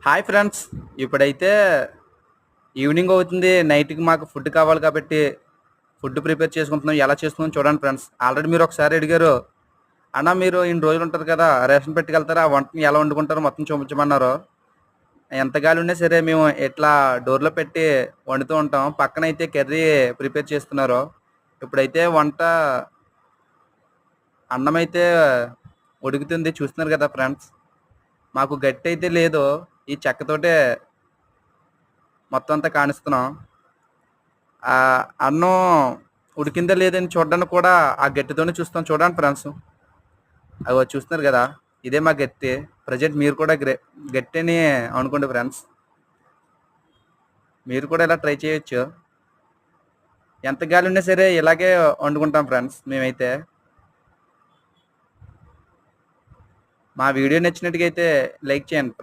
Hi friends. ఇప్పుడైతే evening అవుతుంది. నైట్కి మాకు ఫుడ్ కావాలి కాబట్టి ఫుడ్ ప్రిపేర్ చేసుకుంటున్నాం. ఎలా చేసుకుందాం చూడండి ఫ్రెండ్స్. ఆల్రెడీ మీరు ఒకసారి అడిగారు, అన్న మీరు ఇన్ని రోజులు ఉంటారు కదా, రేషన్ పెట్టుకెళ్తారా, ఆ వంటని ఎలా వండుకుంటారో మొత్తం చూపించమన్నారు. ఎంత గాలి ఉన్నా సరే మేము ఇట్లా డోర్లో పెట్టి వండుతూ ఉంటాం. పక్కన అయితే కర్రీ ప్రిపేర్ చేస్తున్నారు. ఇప్పుడైతే వంట అన్నం అయితే ఉడుకుతుంది, చూస్తున్నారు కదా ఫ్రెండ్స్. మాకు గట్టి అయితే లేదు, ఈ చెక్కతోటే మొత్తం అంతా కానిస్తున్నాం. ఆ అన్నం ఉడికిందా లేదని చూడడానికి కూడా ఆ గట్టితోనే చూస్తాం. చూడండి ఫ్రెండ్స్, అవి చూస్తున్నారు కదా, ఇదే మా గట్టి. ప్రజెంట్ మీరు కూడా గట్టి అని అనుకోండి ఫ్రెండ్స్. మీరు కూడా ఇలా ట్రై చేయొచ్చు. ఎంత గాలి ఉన్నా సరే ఇలాగే వండుకుంటాం ఫ్రెండ్స్ మేమైతే. మా వీడియో నచ్చినట్టుగా అయితే లైక్ చేయండి.